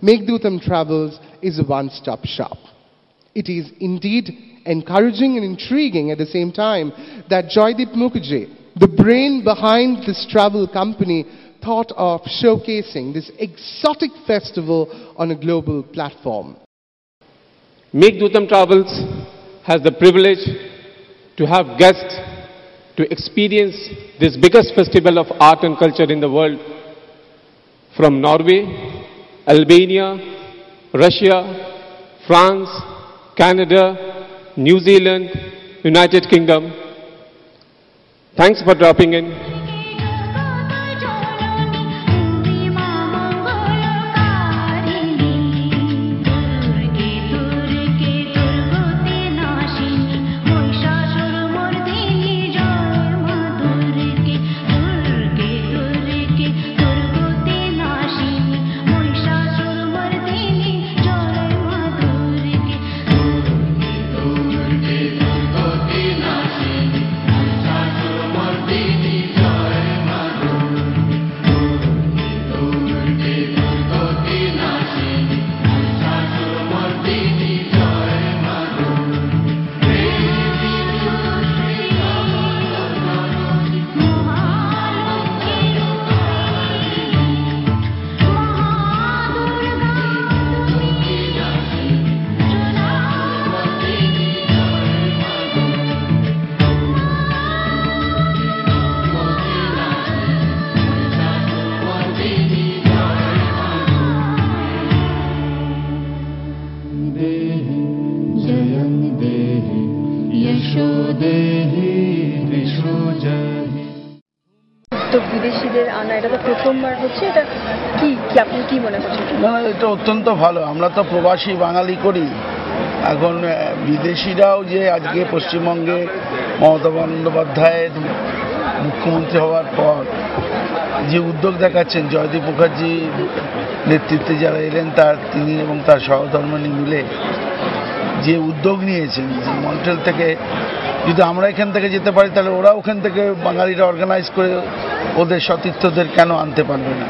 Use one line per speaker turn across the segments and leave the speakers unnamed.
Meghdutam Travels is a one-stop shop. It is indeed encouraging and intriguing at the same time that Joydeep Mukherjee, the brain behind this travel company, thought of showcasing this exotic festival on a global platform.
Meghdutam Travels has the privilege to have guests to experience this biggest festival of art and culture in the world from Norway, Albania, Russia, France, Canada, New Zealand, United Kingdom. Thanks for dropping in.
তো বিদেশিদের আনা এটা তো প্রথমবার হচ্ছে, এটা কি আপনি কি মনে করছেন?
না, এটা অত্যন্ত ভালো। আমরা তো প্রবাসী বাঙালি করি, এখন বিদেশিরাও যে আজকে পশ্চিমবঙ্গে মমতা বন্দ্যোপাধ্যায়ের মুখ্যমন্ত্রী হওয়ার পর যে উদ্যোগ দেখাচ্ছেন, জয়দীপ মুখার্জির নেতৃত্বে যারা এলেন তিনি এবং তার সহধর্মিণী মিলে যে উদ্যোগ নিয়েছেন, যে মন্ট্রিল থেকে যদি আমরা এখান থেকে যেতে পারি তাহলে ওরা ওখান থেকে বাঙালিরা অর্গানাইজ করে ওদের সতীর্থদের কেন আনতে পারবে না।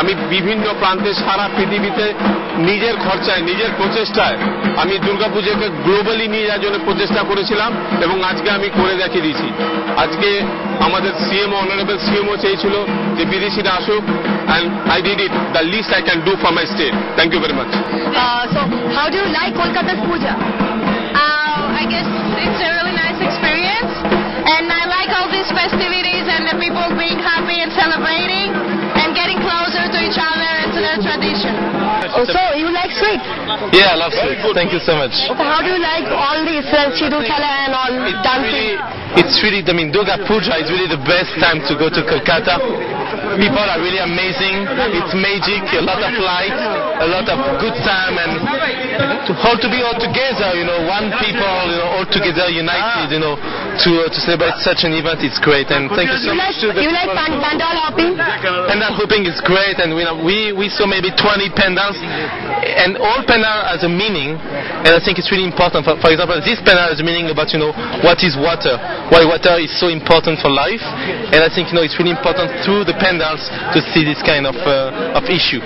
আমি বিভিন্ন প্রান্তে সারা পৃথিবীতে নিজের খরচায় নিজের প্রচেষ্টায় আমি দুর্গাপূজাকে গ্লোবালি নিয়ে যাওয়ার জন্য প্রচেষ্টা করেছিলাম এবং আজকে আমি করে দেখিয়ে দিয়েছি। আজকে আমাদের সিএমও অনারেবল সিএমও চেয়েছিল যে বিদেশিরা আসুক, and I did it the least I can do for my state. Thank you very much.
So how do you like Kolkata's puja?
I guess it's a really nice experience, and I like all these festivities and the people being happy and celebrating and getting closer to each other and to their tradition.
So you like sweets?
Yeah, I love sweets. Thank you so much.
Okay, how do you like all these Chidu Chala and all dancing?
It's really, I mean, Durga Puja is really the best time to go to Kolkata. People are really amazing. It's magic, a lot of light, a lot of good time, and to be all together, one people, all together, united, to celebrate such an event, it's great. And thank you so much.
You like pandal hopping?
Pandal hopping is great, and we saw maybe 20 pandals, and all pandal has a meaning, and I think it's really important. For example, this pandal has a meaning about, what is water, why water is so important for life, and I think, it's really important through the pandals to see this kind of issue.